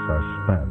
Suspense.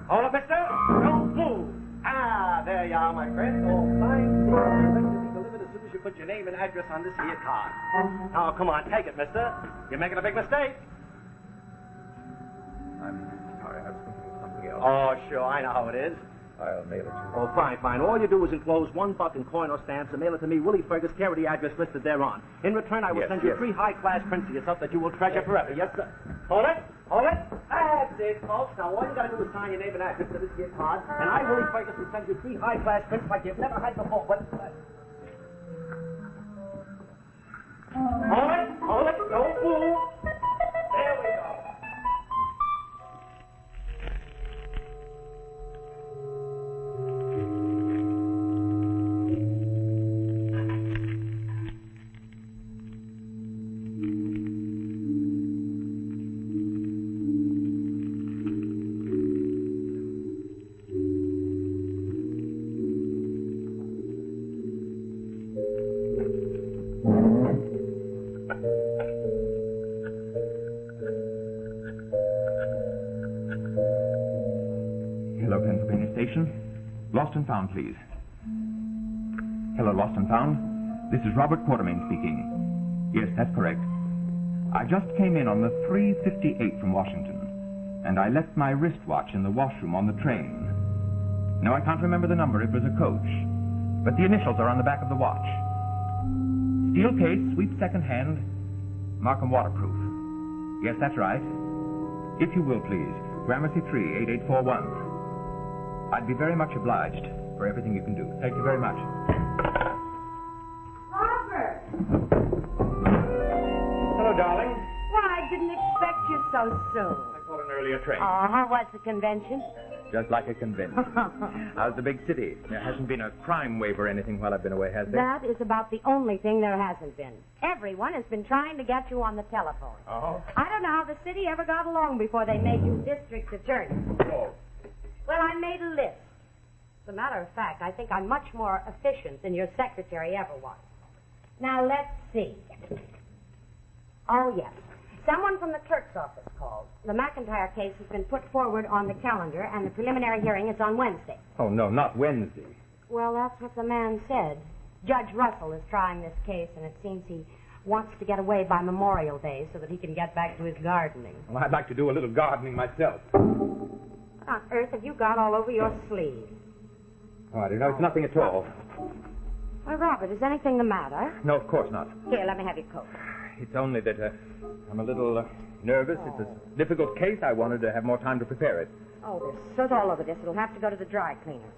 Hold up, mister. Don't move. Ah, there you are, my friend. All signed, sealed, and ready to be delivered as soon as you put your name and address on this here card. Now, come on, take it, mister. You're making a big mistake. I'm sorry, I was thinking of something else. Oh, sure, I know how it is. I'll mail it to you. Oh, fine. All you do is enclose $1 in coin or stamps and mail it to me, Willie Fergus, care of the address listed thereon. In return, I will send you 3 high-class prints of yourself that you will treasure forever. Yes, sir. Hold it. That's it, folks. Now, all you got to do is sign your name and address to this here card, and I, Willie Fergus, will send you 3 high-class prints like you've never had before. Hold it. Don't move. There we go. Hello, Pennsylvania Station. Lost and found, please. Hello, Lost and found. This is Robert Quartermain speaking. Yes, that's correct. I just came in on the 3:58 from Washington, and I left my wristwatch in the washroom on the train. No, I can't remember the number. It was a coach. But the initials are on the back of the watch. Steel case, sweep second hand, Markham waterproof. Yes, that's right. If you will, please. Gramercy 3, 8841. I'd be very much obliged for everything you can do. Thank you very much. Robert! Hello, darling. Why, I didn't expect you so soon. I caught an earlier train. Oh, how was the convention? Just like a convention. How's the big city? There hasn't been a crime wave or anything while I've been away, has there? That is about the only thing there hasn't been. Everyone has been trying to get you on the telephone. Oh? I don't know how the city ever got along before they made you district attorney. Oh. Well, I made a list. As a matter of fact, I think I'm much more efficient than your secretary ever was. Now, let's see. Oh, yes. Someone from the clerk's office called. The McIntyre case has been put forward on the calendar, and the preliminary hearing is on Wednesday. Oh, no, not Wednesday. Well, that's what the man said. Judge Russell is trying this case, and it seems he wants to get away by Memorial Day so that he can get back to his gardening. Well, I'd like to do a little gardening myself. What on earth have you got all over your sleeve? Oh, I don't know. It's nothing at all. Well, Robert, is anything the matter? No, of course not. Here, let me have your coat. It's only that I'm a little nervous. It's a difficult case. I wanted to have more time to prepare it. Oh, there's soot all over this. It'll have to go to the dry cleaner.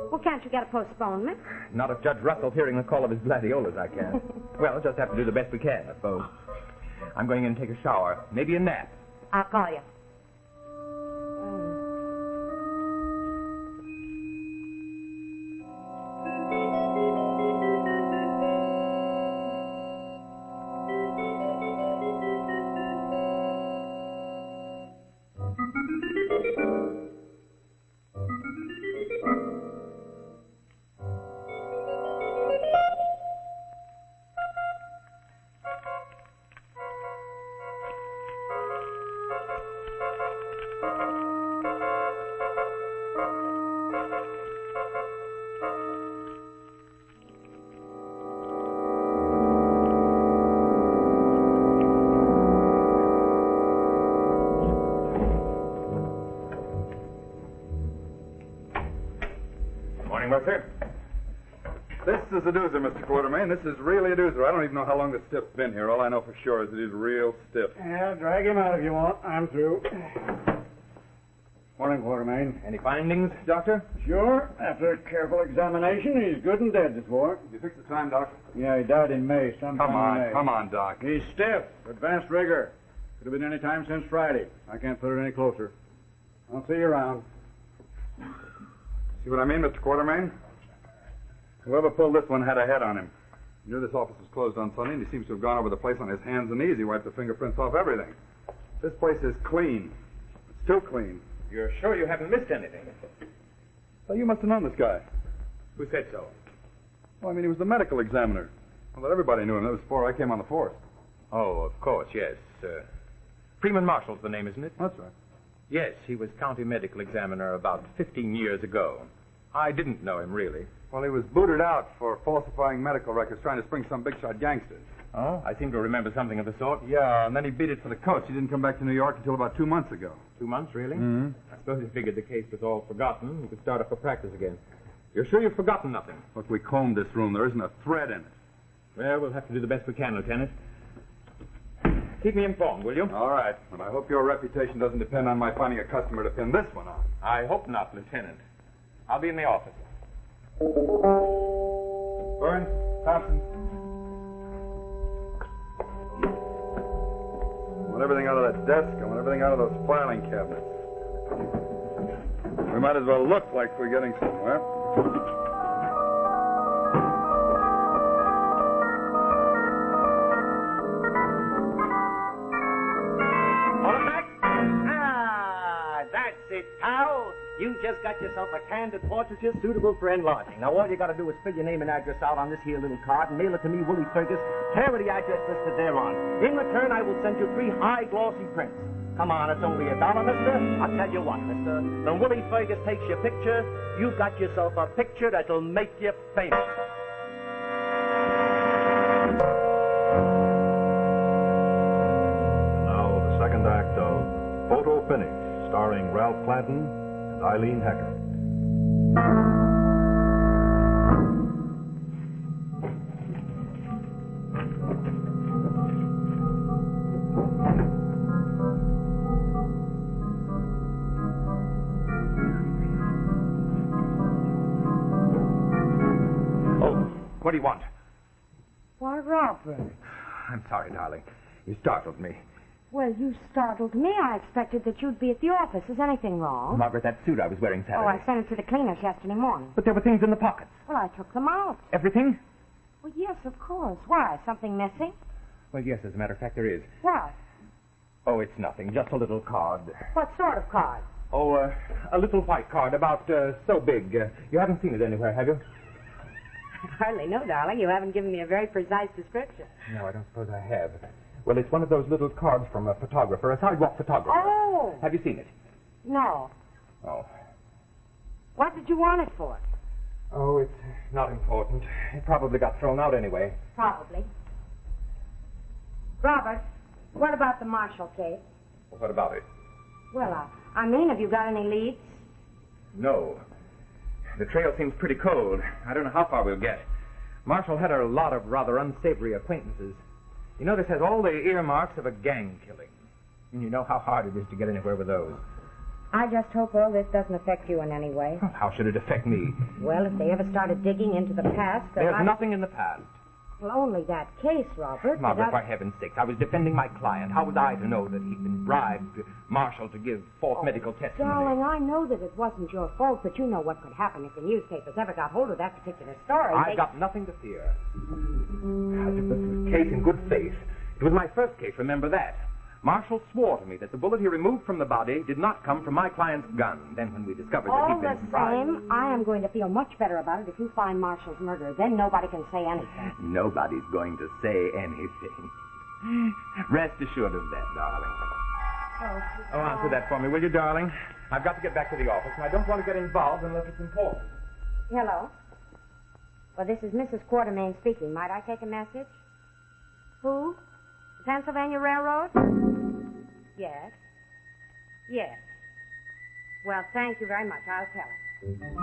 Well, can't you get a postponement? Not if Judge Russell's hearing the call of his gladiolas, I can. Well, just have to do the best we can, I suppose. I'm going in and take a shower. Maybe a nap. I'll call you. Mercer. This is a doozer, Mr. Quartermain. This is really a doozer. I don't even know how long this stiff's been here. All I know for sure is it is real stiff. Yeah, drag him out if you want. I'm through. Morning, Quartermain. Any findings, Doctor? Sure. After a careful examination, he's good and dead this morning. Did you fix the time, Doc? Yeah, he died in May, sometime in May. Come on, Doc. He's stiff. Advanced rigor. Could have been any time since Friday. I can't put it any closer. I'll see you around. See what I mean, Mr. Quartermain? Whoever pulled this one had a head on him. He knew this office was closed on Sunday, and he seems to have gone over the place on his hands and knees. He wiped the fingerprints off everything. This place is clean. It's too clean. You're sure you haven't missed anything? Well, you must have known this guy. Who said so? Well, I mean, he was the medical examiner. Well, everybody knew him. That was before I came on the force. Oh, of course, yes. Freeman Marshall's the name, isn't it? That's right. Yes, he was county medical examiner about 15 years ago. I didn't know him, really. Well, he was booted out for falsifying medical records, trying to spring some big-shot gangsters. Oh? I seem to remember something of the sort. Yeah, and then he beat it for the coach. He didn't come back to New York until about 2 months ago. 2 months, really? Mm-hmm. I suppose he figured the case was all forgotten. He could start up for practice again. You're sure you've forgotten nothing? Look, we combed this room. There isn't a thread in it. Well, we'll have to do the best we can, Lieutenant. Keep me informed, will you? All right. And I hope your reputation doesn't depend on my finding a customer to pin this one on. I hope not, Lieutenant. I'll be in the office. Burns, Thompson. I want everything out of that desk. I want everything out of those filing cabinets. We might as well look like we're getting somewhere. Pal, you just got yourself a candid portraiture suitable for enlarging. Now, all you got to do is fill your name and address out on this here little card and mail it to me, Willie Fergus, care of the address listed thereon. In return, I will send you 3 high glossy prints. Come on, it's only $1, mister. I'll tell you what, mister. When Willie Fergus takes your picture, you've got yourself a picture that'll make you famous. Now the second act of Foto Finish, starring Ralph Clanton and Eileen Hackett. What do you want? Why, Robert. I'm sorry, darling. You startled me. Well, you startled me. I expected that you'd be at the office. Is anything wrong? Margaret, that suit I was wearing Saturday. Oh, I sent it to the cleaners yesterday morning. But there were things in the pockets. Well, I took them out. Everything? Well, yes, of course. Why? Something missing? Well, yes, as a matter of fact, there is. What? Oh, it's nothing. Just a little card. What sort of card? Oh, a little white card, about so big. You haven't seen it anywhere, have you? I hardly know, darling. You haven't given me a very precise description. No, I don't suppose I have. Well, it's one of those little cards from a photographer, a sidewalk photographer. Oh! Have you seen it? No. Oh. What did you want it for? Oh, it's not important. It probably got thrown out anyway. Probably. Robert, what about the Marshall case? Well, what about it? Well, I mean, have you got any leads? No. The trail seems pretty cold. I don't know how far we'll get. Marshall had a lot of rather unsavory acquaintances. You know, this has all the earmarks of a gang killing. And you know how hard it is to get anywhere with those. I just hope all this doesn't affect you in any way. Well, how should it affect me? Well, if they ever started digging into the past... There's nothing in the past. Well, only that case, Robert. Margaret, for heaven's sakes, I was defending my client. How was I to know that he'd been bribed, Marshall, to give false medical testimony? Darling, I know that it wasn't your fault, but you know what could happen if the newspapers ever got hold of that particular story. I've got nothing to fear. I took this case in good faith. It was my first case, remember that. Marshall swore to me that the bullet he removed from the body did not come from my client's gun. Then when we discovered that he'd been bribed... All the same, I am going to feel much better about it if you find Marshall's murderer. Then nobody can say anything. Nobody's going to say anything. Rest assured of that, darling. Oh, answer that for me, will you, darling? I've got to get back to the office, and I don't want to get involved unless it's important. Hello. Well, this is Mrs. Quartermain speaking. Might I take a message? Who? The Pennsylvania Railroad? Yes. Yes. Well, thank you very much. I'll tell him.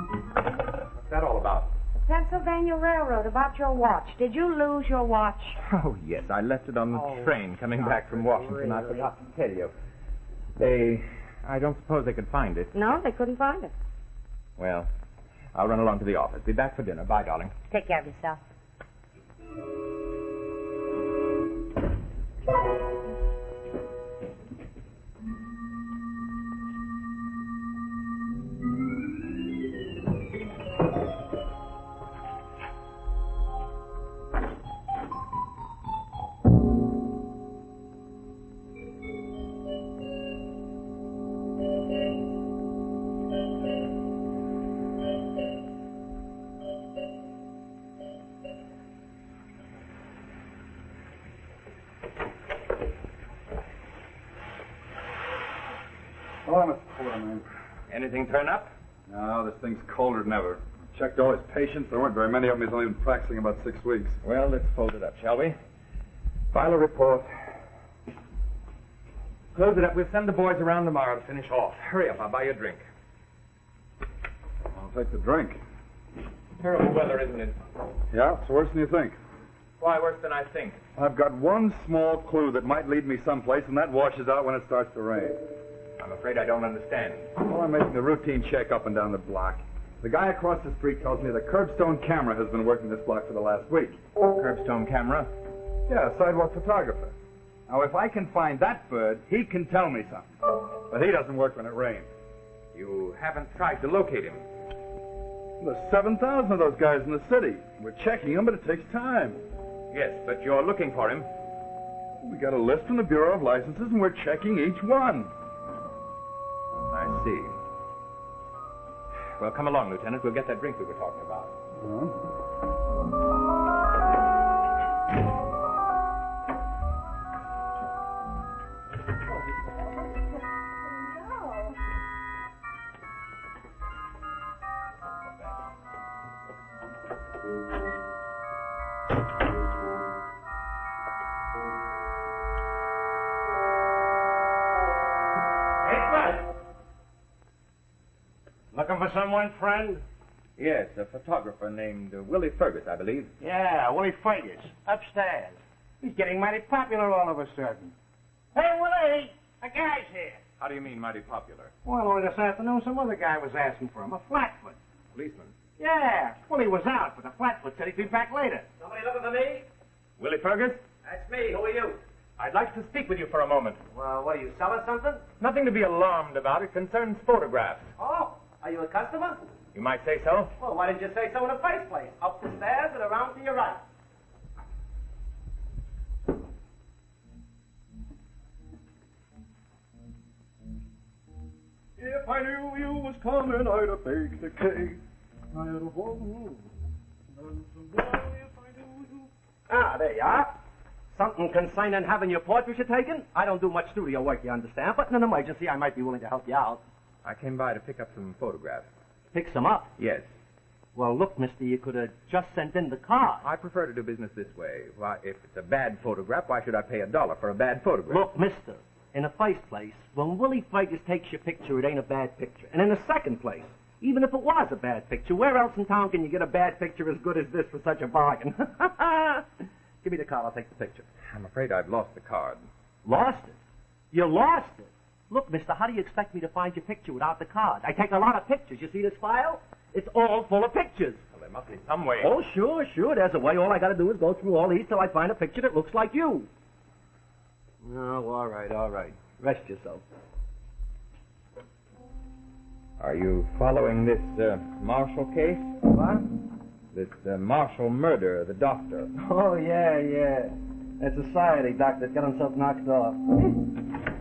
What's that all about? Pennsylvania Railroad, about your watch. Did you lose your watch? Oh, yes. I left it on the train coming back from Washington. Really? I forgot to tell you. I don't suppose they could find it. No, they couldn't find it. Well, I'll run along to the office. Be back for dinner. Bye, darling. Take care of yourself. Hello, Mr. Quartermain. Anything turn up? No, this thing's colder than ever. Checked all his patients. There weren't very many of them. He's only been practicing about 6 weeks. Well, let's fold it up, shall we? File a report. Close it up. We'll send the boys around tomorrow to finish off. Hurry up. I'll buy you a drink. I'll take the drink. Terrible weather, isn't it? Yeah, it's worse than you think. Why, worse than I think. I've got one small clue that might lead me someplace, and that washes out when it starts to rain. I'm afraid I don't understand. Well, I'm making a routine check up and down the block. The guy across the street tells me the curbstone camera has been working this block for the last week. Curbstone camera? Yeah, a sidewalk photographer. Now, if I can find that bird, he can tell me something. But he doesn't work when it rains. You haven't tried to locate him. There's 7,000 of those guys in the city. We're checking them, but it takes time. Yes, but you're looking for him. We got a list from the Bureau of Licenses, and we're checking each one. I see. Well, come along, Lieutenant. We'll get that drink we were talking about. Looking for someone, friend? Yes, a photographer named Willie Fergus, I believe. Yeah, Willie Fergus. Upstairs. He's getting mighty popular all of a sudden. Hey, Willie! A guy's here. How do you mean mighty popular? Well, only this afternoon some other guy was asking for him, a flatfoot. Policeman. Yeah, Willie was out, but the flatfoot said he'd be back later. Somebody looking for me? Willie Fergus? That's me. Who are you? I'd like to speak with you for a moment. Well, what, are you selling something? Nothing to be alarmed about. It concerns photographs. Oh, are you a customer? You might say so. Well, why didn't you say so in the first place? Up the stairs and around to your right. If I knew you was coming, I'd have baked a cake. I'd have Ah, there you are. Something concerning having your portraiture taken? I don't do much studio work, you understand, but in an emergency, I might be willing to help you out. I came by to pick up some photographs. Pick some up. Yes. Well, look, mister, you could have just sent in the card. I prefer to do business this way. Why, if it's a bad photograph, why should I pay $1 for a bad photograph? Look, mister, in the first place, when Willie Fergus takes your picture, it ain't a bad picture. And in the second place, even if it was a bad picture, where else in town can you get a bad picture as good as this for such a bargain? Give me the card, I'll take the picture. I'm afraid I've lost the card. Lost it? You lost it? Look, mister, how do you expect me to find your picture without the card? I take a lot of pictures. You see this file? It's all full of pictures. Well, there must be some way. Oh, sure. There's a way. All I got to do is go through all these till I find a picture that looks like you. Oh, all right. Rest yourself. Are you following this Marshall case? What? This Marshall murder, the doctor. Oh, yeah. That society doctor got himself knocked off.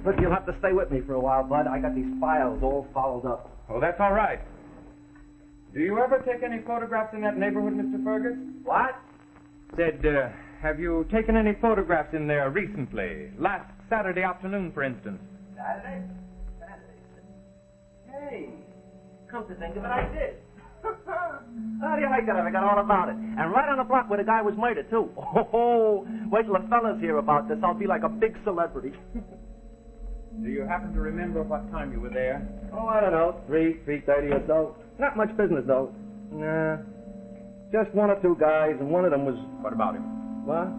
Look, you'll have to stay with me for a while, bud. I got these files all followed up. Oh, that's all right. Do you ever take any photographs in that neighborhood, Mr. Fergus? What? Said, have you taken any photographs in there recently? Last Saturday afternoon, for instance. Saturday? Hey, come to think of it, I did. How do you like that? I forgot all about it. And right on the block where the guy was murdered, too. Oh, wait till the fellas hear about this. I'll be like a big celebrity. Do you happen to remember what time you were there? Oh, I don't know, 3:30 or so. Not much business, though. Nah, just one or two guys, and one of them was... What about him? What?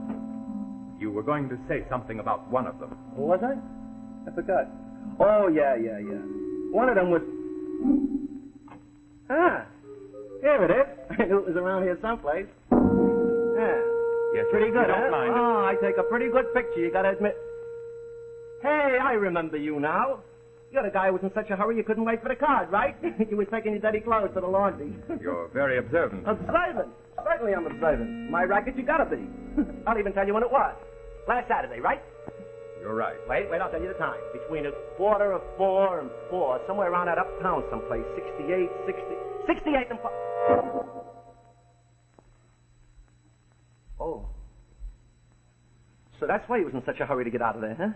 You were going to say something about one of them. Who was I? I forgot. Oh, yeah. One of them was... Ah, here it is. I knew it was around here someplace. Yeah. Yes, Pretty good, don't huh? mind. Oh, I take a pretty good picture, you gotta admit. Hey, I remember you now. You're the guy who was in such a hurry you couldn't wait for the card, right? You was taking your dirty clothes to the laundry. You're very observant. Observant? Certainly I'm observant. My racket, you gotta be. I'll even tell you when it was. Last Saturday, right? You're right. Wait, I'll tell you the time. Between 4:15 and 4, somewhere around that uptown someplace. 68 and 4. Oh. So that's why he was in such a hurry to get out of there, huh?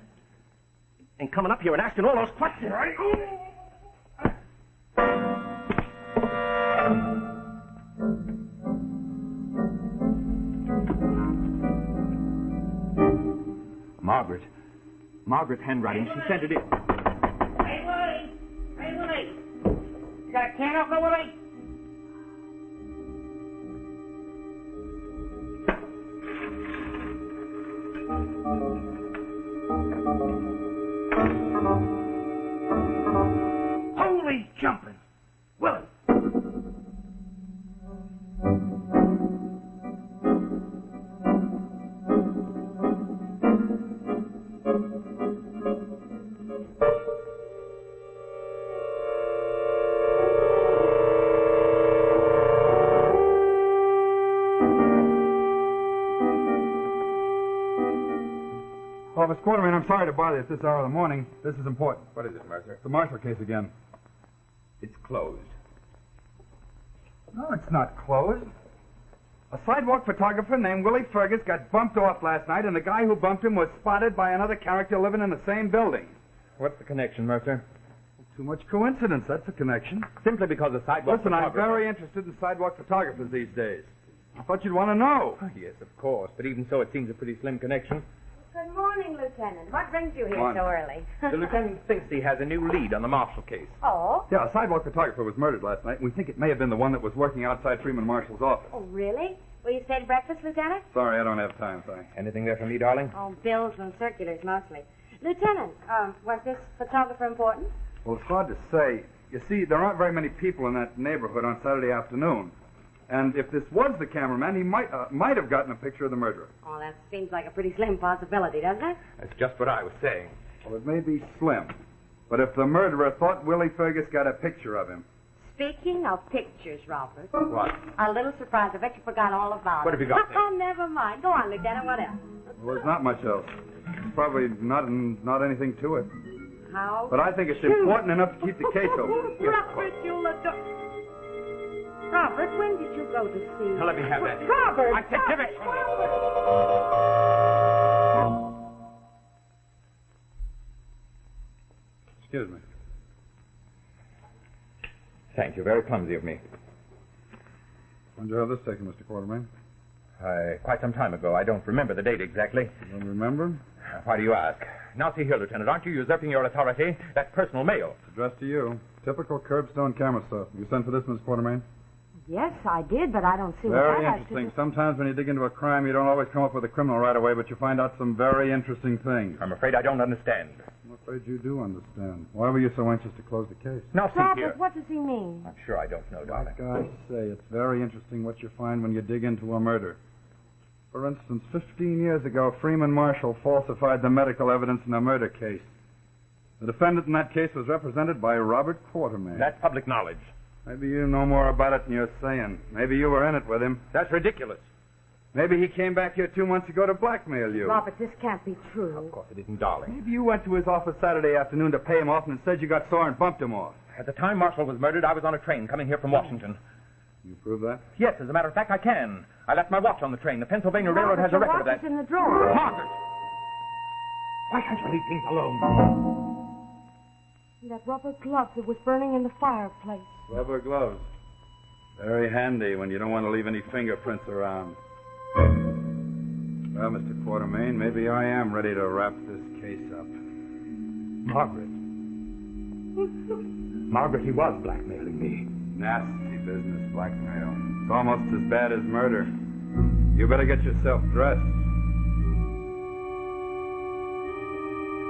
And coming up here and asking all those questions. Right? Margaret's handwriting. She sent it in. Hey, Willie! You got a can opener, Willie? Holy jumping! Willie! Officer Quarterman, I'm sorry to bother you at this hour of the morning. This is important. What is it, Mercer? The Marshall case again. It's closed. No, it's not closed. A sidewalk photographer named Willie Fergus got bumped off last night, and the guy who bumped him was spotted by another character living in the same building. What's the connection, Mercer? Too much coincidence, that's a connection. Simply because the sidewalk Listen, I'm photographer... very interested in sidewalk photographers these days. I thought you'd want to know. Oh, yes, of course. But even so, it seems a pretty slim connection. Good morning, Lieutenant. What brings you here Morning. so early? The lieutenant thinks he has a new lead on the Marshall case. Oh? Yeah, a sidewalk photographer was murdered last night, and we think it may have been the one that was working outside Freeman Marshall's office. Oh, really? Will you stay to breakfast, Lieutenant? Sorry, I don't have time, sorry. Anything there for me, darling? Oh, bills and circulars mostly. Lieutenant, was this photographer important? Well, it's hard to say. You see, there aren't very many people in that neighborhood on Saturday afternoon. And if this was the cameraman, he might have gotten a picture of the murderer. Oh, that seems like a pretty slim possibility, doesn't it? That's just what I was saying. Well, it may be slim. But if the murderer thought Willie Fergus got a picture of him... Speaking of pictures, Robert. What? A little surprise. I bet you forgot all about What it. have you got there? Oh, never mind. Go on, Lieutenant. What else? Well, there's not much else. There's probably not anything to it. How? But I think it's important enough to keep the case open. Robert, you'll adore... Robert, when did you go to see... Now, let me have that. Robert! I said, give it to me. Excuse me. Thank you. Very clumsy of me. When did you have this taken, Mr. Quartermain? Quite some time ago. I don't remember the date exactly. You don't remember? Why do you ask? Now, see here, Lieutenant. Aren't you usurping your authority? That's personal mail. It's addressed to you. Typical curbstone camera stuff. You sent for this, Miss Quartermain? Yes, I did, but I don't see what Very that has interesting. to do... Sometimes when you dig into a crime, you don't always come up with a criminal right away, but you find out some very interesting things. I'm afraid I don't understand. I'm afraid you do understand. Why were you so anxious to close the case? Now, see Robert, here. what does he mean? I'm sure I don't know, darling. Like I say, it's very interesting what you find when you dig into a murder. For instance, 15 years ago, Freeman Marshall falsified the medical evidence in a murder case. The defendant in that case was represented by Robert Quartermain. That's public knowledge. Maybe you know more about it than you're saying. Maybe you were in it with him. That's ridiculous. Maybe he came back here 2 months ago to blackmail you. Robert, this can't be true. Of course it isn't, darling. Maybe you went to his office Saturday afternoon to pay him off, and instead you got sore and bumped him off. At the time Marshall was murdered, I was on a train coming here from Washington. You prove that? Yes, as a matter of fact, I can. I left my watch on the train. The Pennsylvania Railroad has a record of that. Watch is in the drawer. Margaret! Why can't you leave things alone? That rubber glove that was burning in the fireplace. Rubber gloves. Very handy when you don't want to leave any fingerprints around. Well, Mr. Quartermain, maybe I am ready to wrap this case up. Margaret. Margaret, he was blackmailing me. Nasty business, blackmail. It's almost as bad as murder. You better get yourself dressed.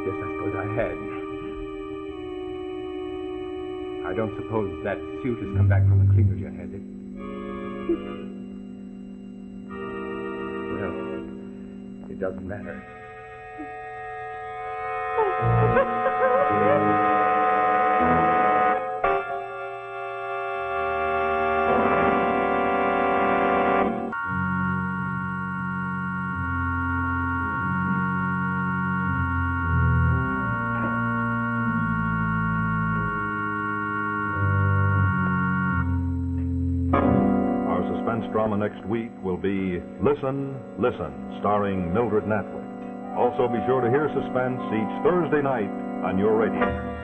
Yes, I suppose I had. I don't suppose that suit has come back from the cleaners yet, has it? Well, it doesn't matter. Suspense drama next week will be Listen, Listen, starring Mildred Natwick. Also be sure to hear Suspense each Thursday night on your radio.